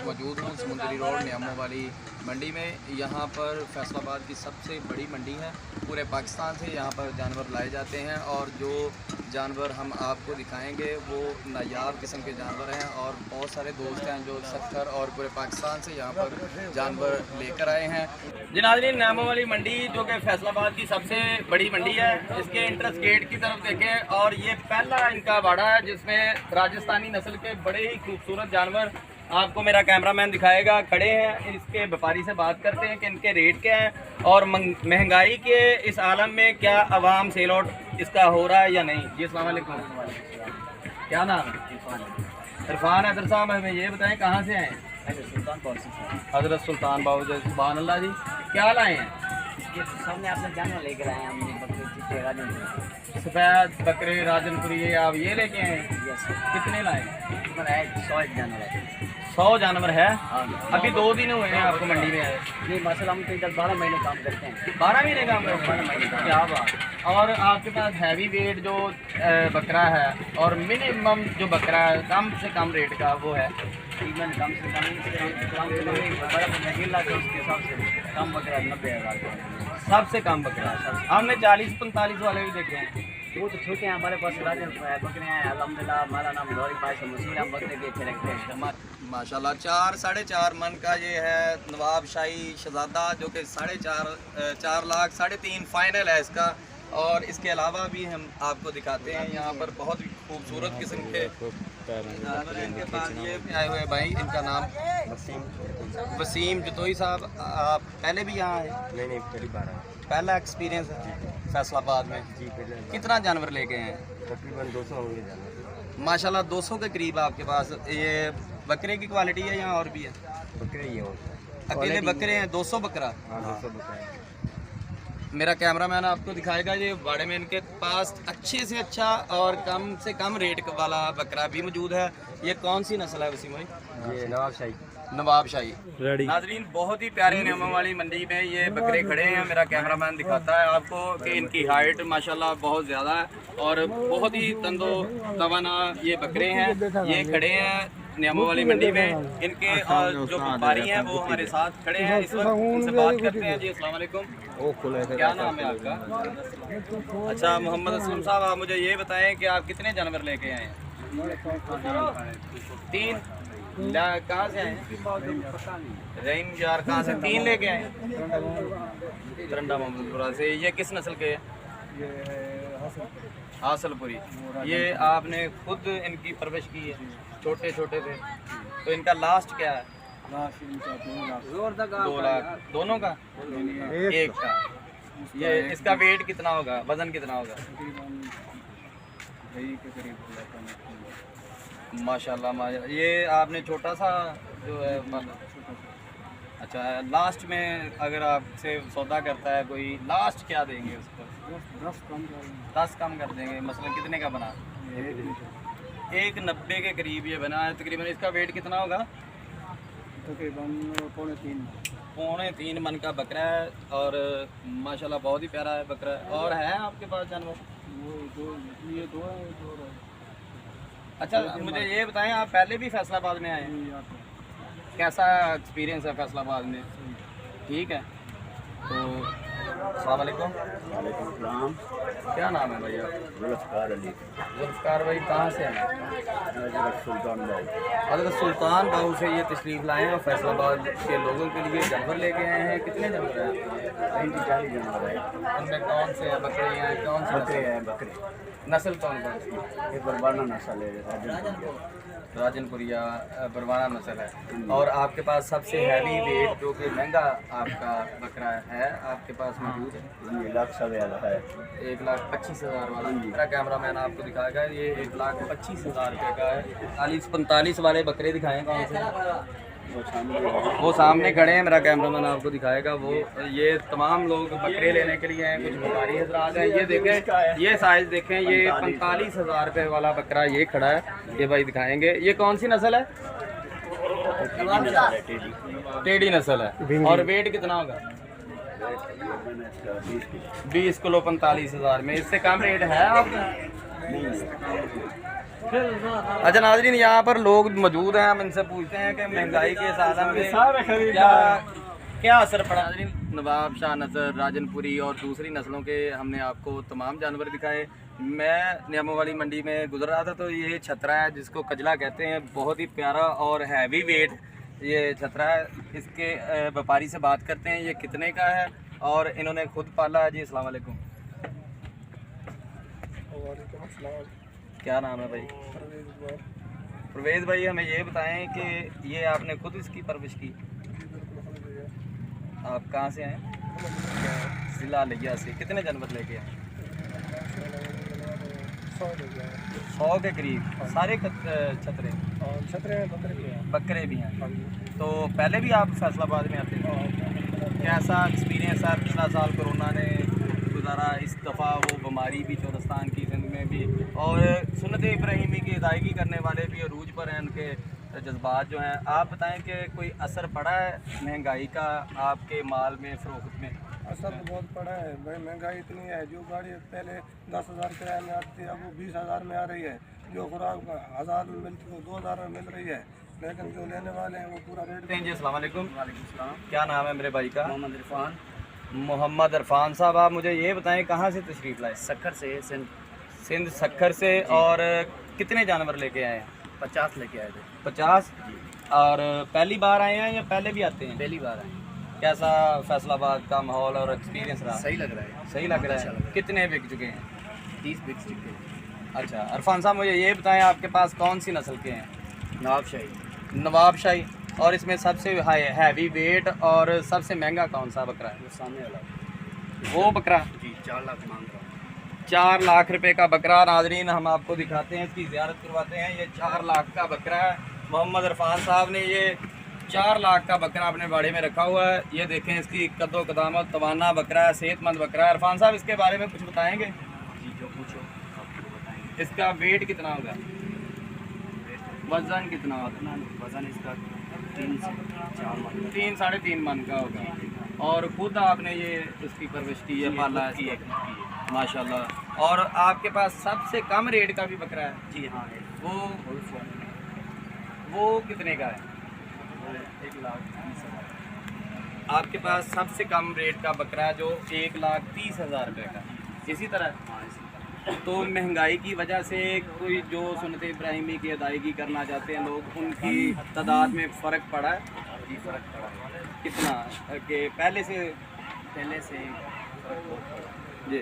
मौजूद हूँ समुंदरी रोड न्यामों वाली मंडी में। यहाँ पर फैसलाबाद की सबसे बड़ी मंडी है। पूरे पाकिस्तान से यहाँ पर जानवर लाए जाते हैं और जो जानवर हम आपको दिखाएंगे वो नायाब किस्म के जानवर हैं और बहुत सारे दोस्त हैं जो सत्तर और पूरे पाकिस्तान से यहाँ पर जानवर लेकर आए हैं। जी नाज़रीन, न्यामों वाली मंडी जो कि फैसलाबाद की सबसे बड़ी मंडी है, इसके एंट्रेंस गेट की तरफ देखें और ये पहला इनका बाड़ा है जिसमें राजस्थानी नस्ल के बड़े ही खूबसूरत जानवर आपको मेरा कैमरामैन दिखाएगा खड़े हैं। इसके व्यापारी से बात करते हैं कि इनके रेट क्या हैं और महंगाई के इस आलम में क्या अवाम सेल आउट इसका हो रहा है या नहीं। जी अस्सलाम वालेकुम, क्या नाम है? इरफान हैदर साहब, हमें ये बताएं कहाँ से आए? हज़रत सुल्तान बाबू जी, सुभान अल्लाह जी। क्या लाए हैं? ये सामने आपने जानवर लेकर आए हैं हम सफ़ेद बकरे राजनपुरी, ये आप ये लेके आए हैं? कितने लाए? 100 जानवर है। 100 जानवर है। अभी 2 दिन हुए हैं आपको मंडी में आए? नहीं माशाल्लाह, हम तो इधर 12 महीने काम करते हैं। 12 महीने काम करते हैं? 12 महीने काम। क्या बात। और आपके पास हैवी वेट जो बकरा है और मिनिमम जो बकरा है कम से कम रेट का वो है? कीमत कम से कम बर्फ महंगी के उसके हिसाब से कम बकरा 90,000। सबसे कम बकरा हमने 40-45 वाले भी देखे हैं। वो तो छोटे हैं, हमारे पास राजन बकरे हैं अल्हम्दुलिल्लाह। हमारा नाम गौरी भाई से मशहूर है, हम बकरे के अच्छे रखते हैं माशाल्लाह। 4-4.5 मन का ये है नवाब शाही शहजादा जो कि 4.5 लाख 3.5 फाइनल है इसका। और इसके अलावा भी हम आपको दिखाते हैं यहाँ पर बहुत ही खूबसूरत किस्म के जानवर हैं इनके पास। ये आए हुए भाई, इनका नाम वसीम जतोई साहब। आप पहले भी यहाँ आए? नहीं पहली बार है। पहला एक्सपीरियंस है फैसलाबाद में? जी पहले। कितना जानवर लेके हैं? तकरीबन 200 होंगे जानवर। माशाल्लाह 200 के करीब आपके पास। ये बकरे की क्वालिटी है यहाँ और भी है? बकरे ही होता है। अकेले बकरे हैं? 200 बकरा? हाँ 200 बकरे। मेरा कैमरामैन आपको दिखाएगा। ये बाड़े में इनके पास अच्छे से अच्छा और कम से कम रेट वाला बकरा भी मौजूद है। ये कौन सी नस्ल है वसीम भाई? ये नवाब शाही। नवाब शाही। नाजरीन, बहुत ही प्यारे न्यामों वाली मंडी में ये बकरे खड़े हैं। मेरा कैमरामैन दिखाता है आपको कि इनकी हाइट माशाल्लाह बहुत ज़्यादा है और बहुत ही तंदो तवाना ये बकरे हैं। ये खड़े हैं न्यामों वाली मंडी में। इनके जो व्यापारी हैं वो हमारे साथ खड़े हैं इस वक्त, उनसे बात करते हैं। जी अस्सलाम वालेकुम, क्या नाम है आपका? अच्छा, मोहम्मद असलम साहब, आप मुझे ये बताएं कि आप कितने जानवर लेके आए हैं? 3। कहाँ से आए हैं? रहीम यार, कहाँ से 3 लेके आए हैं? तरंडा मोहम्मदपुरा से। ये किस नस्ल के हैं? हासलपुरी। ये आपने खुद इनकी परवरिश की है? छोटे छोटे थे तो इनका लास्ट क्या है? 2 लाख दोनों का? एक का। ये इसका वेट कितना होगा, वजन कितना होगा? माशाल्लाह। ये आपने छोटा सा जो है अच्छा, लास्ट में अगर आपसे सौदा करता है कोई, लास्ट क्या देंगे उसको? 10 कम कर देंगे। मसलन कितने का बना? 190 के करीब ये बना है तकरीबन। इसका वेट कितना होगा? तकरीबन 3.5 मन का बकरा है और माशाल्लाह बहुत ही प्यारा है बकरा। और है आपके पास जानवर? ये दो है। अच्छा, मुझे ये बताएं, आप पहले भी फैसलाबाद में आए हैं? कैसा एक्सपीरियंस है फैसलाबाद में? ठीक है। तो अस्सलाम वालेकुम। वालेकुम सलाम। क्या नाम है भैया? जुल्फ़कार अली। जुल्फ़कार भाई, कहाँ से हैं? हज़रत सुल्तान बाबू। हज़रत सुल्तान बाबू से ये तशरीफ़ लाए हैं और फैसलाबाद के लोगों के लिए जानवर लेके आए हैं। कितने जानवर हैं? 40 जानवर है। उनमें कौन से हैं? बकरे हैं? कौन से बकरे हैं बकरे। नस्ल कौन कौन सी? ये बरबाना नस्ल है, राजनपुरिया बरवाना नस्ल है। और आपके पास सबसे हैवी वेट जो कि महंगा आपका बकरा है आपके पास मौजूद है? 1,00,000 है। 1,25,000 वाला। मेरा कैमरामैन आपको दिखाएगा। ये 1,25,000 रुपये का है। 40-45 वाले बकरे दिखाएँ कौन से? वो सामने खड़े हैं, मेरा कैमरामैन आपको दिखाएगा। वो ये तमाम लोग बकरे लेने के लिए हैं। कुछ व्यापारी हजरात हैं। ये देखें, ये साइज़ देखें। ये 45,000 रुपये वाला बकरा ये खड़ा है। ये भाई दिखाएंगे। ये कौन सी नस्ल है? टेडी नस्ल है। और वेट कितना होगा? 20 किलो 45,000 में। इससे कम रेट है आपका? अच्छा नाज़रीन, यहाँ पर लोग मौजूद हैं, हम इनसे पूछते हैं कि महंगाई के इस आलम में क्या असर पड़ा। नाज़रीन, नवाब शाह नज़र, राजनपुरी और दूसरी नस्लों के हमने आपको तमाम जानवर दिखाए। मैं नियामों वाली मंडी में गुजर रहा था तो ये छतरा है जिसको कजला कहते हैं, बहुत ही प्यारा और हैवी वेट ये छतरा है। इसके व्यापारी से बात करते हैं ये कितने का है और इन्होंने खुद पाला है। जी अस्सलाम वालेकुम। क्या नाम है भाई? परवेज़ भाई, हमें ये बताएं कि ये आपने खुद इसकी परवरिश की? आप कहाँ से आए? ज़िला लिया से। कितने जानवर लेके आए? 100 के करीब। सारे छतरे बकरे भी हैं। तो पहले भी आप फैसलाबाद में आते हैं? कैसा एक्सपीरियंस है? पिछला साल कोरोना ने गुजारा, इस दफ़ा वो बीमारी भी चौरस्तान की जिंद में भी, और सुन्नत इब्राहिमी की अदायगी करने वाले भी अरूज पर हैं, उनके जज्बात जो हैं। आप बताएं कि कोई असर पड़ा है महंगाई का आपके माल में, फ़रोख्त में? असर तो बहुत पड़ा है भाई, महंगाई इतनी है। जो गाड़ी पहले 10,000 किराए में आती थी अब वो 20,000 में आ रही है। जो खुराक 1,000 में मिलती वो 2,000 में मिल रही है, लेकिन जो लेने वाले हैं वो पूरा रेट। जी अस्सलाम वालेकुम। क्या नाम है मेरे भाई का? मोहम्मद इरफान। मोहम्मद इरफान साहब, आप मुझे ये बताएं कहाँ से तशरीफ़ लाए? सक्खर से, सिंध सक्खर से। और कितने जानवर लेके आए हैं? 50 लेके आए थे। 50। और पहली बार आए हैं या पहले भी आते हैं? पहली बार आए। कैसा फैसलाबाद का माहौल और एक्सपीरियंस रहा? सही लग रहा है। सही लग रहा अच्छा लग रहा है। है। कितने बिक चुके हैं? 30 बिक चुके हैं। अच्छा इरफान साहब, मुझे ये बताएं आपके पास कौन सी नस्ल के हैं? नवाबशाही। नवाबशाही। और इसमें सबसे हैवी वेट और सबसे महंगा कौन सा बकरा है? वो सामने वाला वो बकरा जी 4 लाख मांग रहा हूँ। 4 लाख रुपए का बकरा। नाजरीन, हम आपको दिखाते हैं, इसकी ज़ियारत करवाते हैं। ये 4 लाख का बकरा है। मोहम्मद इरफान साहब ने ये 4 लाख का बकरा अपने बाड़े में रखा हुआ है। ये देखें, इसकी कद्दो कदामत, तवाना बकरा है, सेहतमंद बकरा है। इरफान साहब, इसके बारे में कुछ बताएंगे? जी जो पूछो आपको बताएंगे। इसका वेट कितना होगा? वज़न कितना होगा? वज़न इसका 3 से 4 मन। 3 साढ़े 3 मन का होगा। और खुद आपने ये उसकी परवरिश की है, पाला है की इसको? है। माशाल्लाह। और आपके पास सबसे कम रेट का भी बकरा है? जी हाँ है। वो कितने का है? 1,30,000। आपके पास सबसे कम रेट का बकरा है जो 1,30,000 रुपये का। इसी तरह हाँ इसी तरह। तो महंगाई की वजह से कोई जो सुन्नत इब्राहिमी की अदायगी करना चाहते हैं लोग, उनकी तादाद में फ़र्क पड़ा है? जी फ़र्क पड़ा है। कितना कि पहले से? फ़र्क बहुत पड़ा। जी।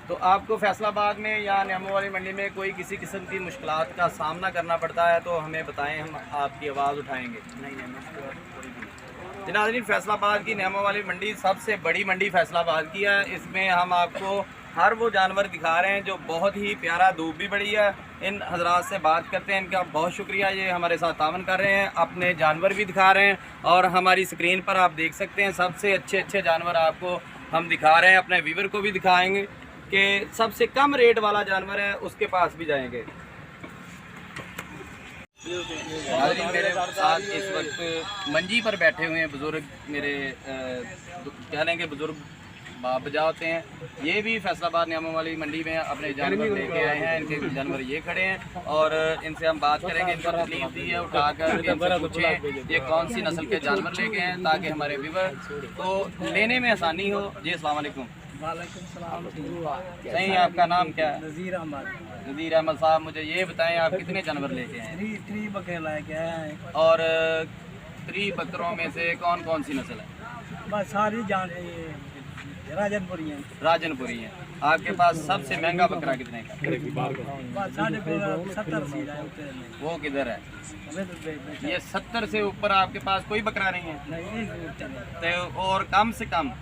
तो आपको फैसलाबाद में या नियामों वाली मंडी में कोई किसी किस्म की मुश्किलात का सामना करना पड़ता है तो हमें बताएं, हम आपकी आवाज़ उठाएंगे। नहीं मुश्किल कोई भी नहीं। नाज़रीन, फैसलाबाद की नियामों वाली मंडी सबसे बड़ी मंडी फैसलाबाद की है। इसमें हम आपको हर वो जानवर दिखा रहे हैं जो बहुत ही प्यारा। धूप भी बड़ी है। इन हजरात से बात करते हैं, इनका बहुत शुक्रिया, ये हमारे साथ तावन कर रहे हैं, अपने जानवर भी दिखा रहे हैं। और हमारी स्क्रीन पर आप देख सकते हैं सबसे अच्छे अच्छे जानवर आपको हम दिखा रहे हैं। अपने व्यूवर को भी दिखाएंगे कि सबसे कम रेट वाला जानवर है, उसके पास भी जाएंगे। मेरे साथ इस वक्त मंजी पर बैठे हुए हैं बुज़ुर्ग, मेरे कह रहे हैं कि बुज़ुर्ग बाप बजा होते हैं। ये भी फैसलाबाद नियामों वाली मंडी में अपने जानवर लेके आए हैं। इनके जानवर ये खड़े हैं और इनसे हम बात करेंगे। इनको तकलीफ दी है उठाकर, इनसे पूछें ये कौन सी नस्ल के जानवर लेके हैं ताकि हमारे व्यूवर को लेने में आसानी हो। जी अस्सलाम वालेकुम। सही, आपका नाम क्या है? नज़ीर अहमद। नज़ीर अहमद साहब, मुझे ये बताएं आप कितने जानवर लेके आए हैं? 3 बकरे लाके आए हैं। और 3 बकरों में से कौन कौन सी नस्ल है? बस सारी जान राजनपुरी हैं। राजनपुरी है। आपके पास सबसे महंगा बकरा कितने का? बस 70 वो किधर है? नहीं ये 70 से ऊपर आपके पास कोई बकरा नहीं है? तो और कम से कम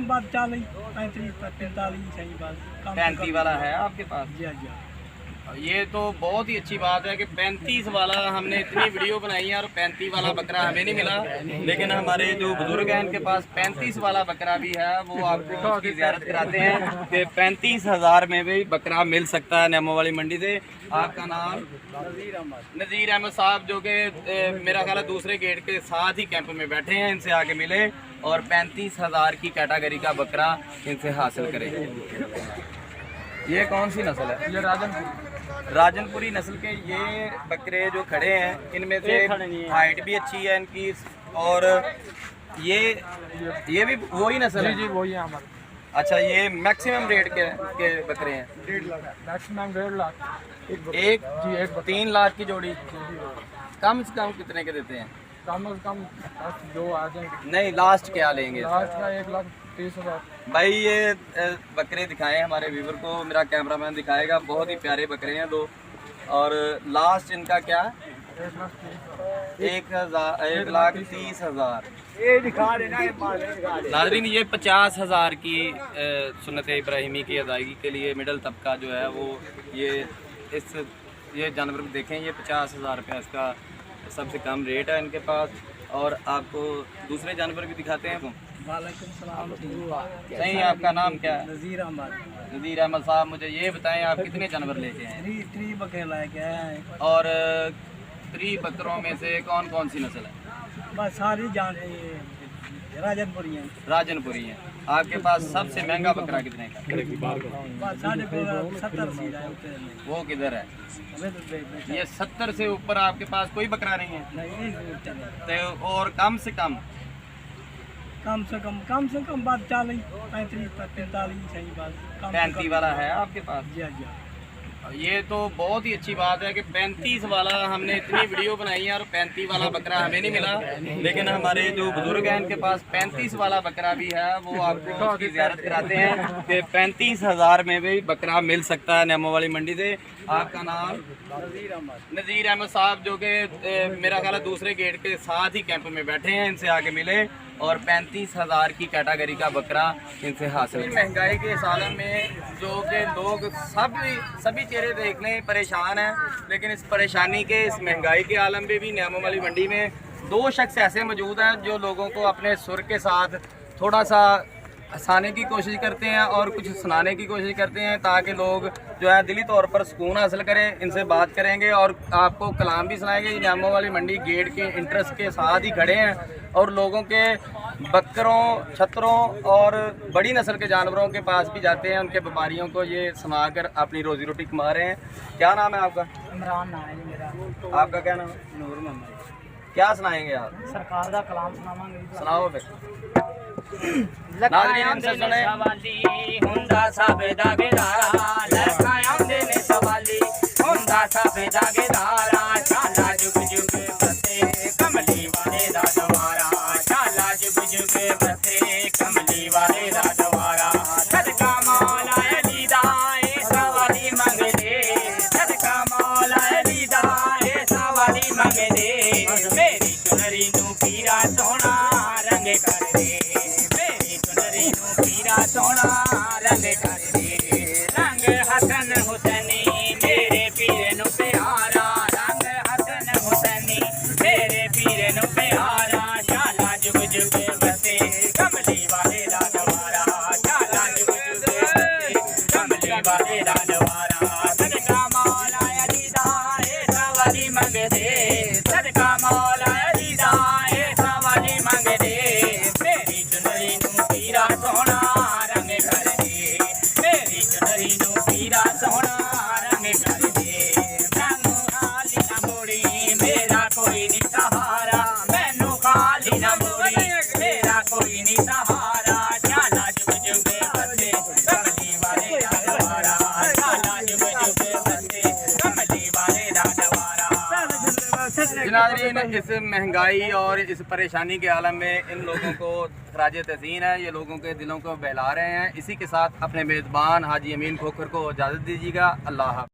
बात 40 35 45 सही बात। 35 वाला है आपके पास? जी जी। ये तो बहुत ही अच्छी बात है कि 35 वाला, हमने इतनी वीडियो बनाई है और 35 वाला बकरा हमें नहीं मिला। लेकिन हमारे जो बुजुर्ग हैं इनके पास 35 वाला बकरा भी है। वो आपको उसकी ज़ियारत कराते हैं कि 35,000 में भी बकरा मिल सकता है नियामों वाली मंडी से। आपका नाम? नज़ीर अहमद। नज़ीर अहमद साहब, जो कि मेरा ख्याल है दूसरे गेट के साथ ही कैंप में बैठे हैं। इनसे आके मिले और 35,000 की कैटेगरी का बकरा इनसे हासिल करें। ये कौन सी नस्ल है? ये राजनपुर राजनपुरी नस्ल के ये बकरे जो खड़े हैं, इनमें से हाइट भी अच्छी है इनकी, और ये भी वही नस्ल है? जी वही है हमारे। अच्छा, ये मैक्सिमम रेट के बकरे हैं? 1.5 लाख मैक्सिमम 1.5 लाख एक जी, एक 3 लाख की जोड़ी। कम से कम कितने के देते हैं? कम से कम 2 आ जाएंगे। नहीं, लास्ट क्या लेंगे? लास्ट का 1,30,000। भाई ये बकरे दिखाएं हमारे व्यूवर को, मेरा कैमरामैन दिखाएगा। बहुत ही प्यारे बकरे हैं दो, और लास्ट इनका क्या है? 1,30,000। नाज़रीन, ये 50,000 की सुन्नत इब्राहिमी की अदायगी के लिए मिडल तबका जो है वो ये जानवर देखें, ये 50,000 रुपया इसका सबसे कम रेट है इनके पास। और आपको दूसरे जानवर भी दिखाते हैं। वालेकुम सलाम। सही, आपका नाम क्या है? नज़ीर अहमद। नज़ीर अहमद साहब, मुझे ये बताएं आप कितने जानवर लेके आए हैं? 3 बकरे लेके आए हैं। और 3 बकरों में से कौन कौन सी नस्ल है? बस सारी राजनपुरी हैं। राजनपुरी हैं। आपके पास सबसे महंगा बकरा कितने का? बस 70 वो किधर है? ये 70 से ऊपर आपके पास कोई बकरा नहीं है? तो और कम से कम बात 40 35 45 सही बात। 35 वाला है आपके पास? जी जी। ये तो बहुत ही अच्छी बात है कि 35 वाला, हमने इतनी वीडियो बनाई है और 35 वाला बकरा हमें नहीं मिला, लेकिन हमारे जो बुजुर्ग हैं इनके पास 35 वाला बकरा भी है। वो आपको उसकी ज़ियारत कराते हैं कि 35,000 में भी बकरा मिल सकता है नेमो वाली मंडी से। आपका नाम? नज़ीर अहमद साहब, जो कि मेरा ख्याल है दूसरे गेट के साथ ही कैंप में बैठे हैं। इनसे आके मिले और 35,000 की कैटेगरी का बकरा इनसे हासिल। महंगाई के इस आलम में जो कि लोग सभी चेहरे देखने परेशान हैं, लेकिन इस परेशानी के, इस महंगाई के आलम में भी नेमो वाली मंडी में 2 शख्स ऐसे मौजूद हैं जो लोगों को अपने सुर के साथ थोड़ा सा हंसाने की कोशिश करते हैं और कुछ सुनाने की कोशिश करते हैं, ताकि लोग जो है दिली तौर पर सुकून हासिल करें। इनसे बात करेंगे और आपको कलाम भी सुनाएंगे। नेमो वाली मंडी गेट के इंट्रेंस के साथ ही खड़े हैं और लोगों के बकरों, छतरों और बड़ी नस्ल के जानवरों के पास भी जाते हैं, उनके व्यापारियों को ये सुनाकर अपनी रोजी रोटी कमा रहे हैं। क्या नाम है आपका? इमरान नाम है मेरा। आपका क्या नाम है? नूर मोहम्मद। क्या सुनाएंगे आप? सरकार का कलाम सुनावांगे। सुनाओ फिर। नाज़रीन, इनसे सुने। हुंदा साबेदा गेदारा लखायां देने सवाली हुंदा साबेदा गेदारा शाला जुग जुग बसे कमली वाले दा द्वारा शाला जुग जुग बसे कमली वाले दा द्वारा सदका मौला अली दा ए सवाली मंग दे सदका मौला अली दा ए सवाली मंग दे मेरी चुनरी नू पीरा सोना रंग कर दे सोना रंग कर दे रंग हसन हुसैनी मेरे पीर नु प्यारा रंग हसन हुसैनी मेरे पीर नु प्यारा शाला जुग जुग बसे कमली वाले दा द्वारा शाला जुग जुग बसे कमली वाले दा द्वारा सदका मौला अली दा ए सवाली मंग दे सदका मौला अली दा ए सवाली मंग दे मेरी चुनरी नु पीरा सोना पीरा सोना रंग कर दे मैनू खाली ना मोड़ी मेरा कोई नहीं सहारा मैनू खाली ना मोड़ी मेरा कोई नहीं सहारा शाला जुग जुग बसे कमली वाले दा द्वारा शाला जुग जुग बसे कमली वाले दा द्वारा। नाज़रीन, इस महंगाई और इस परेशानी के आलम में इन लोगों को खराज तहसीन है, ये लोगों के दिलों को बहला रहे हैं। इसी के साथ अपने मेज़बान हाजी अमीन खोखर को इजाज़त दीजिएगा। अल्लाह हाफ़िज़।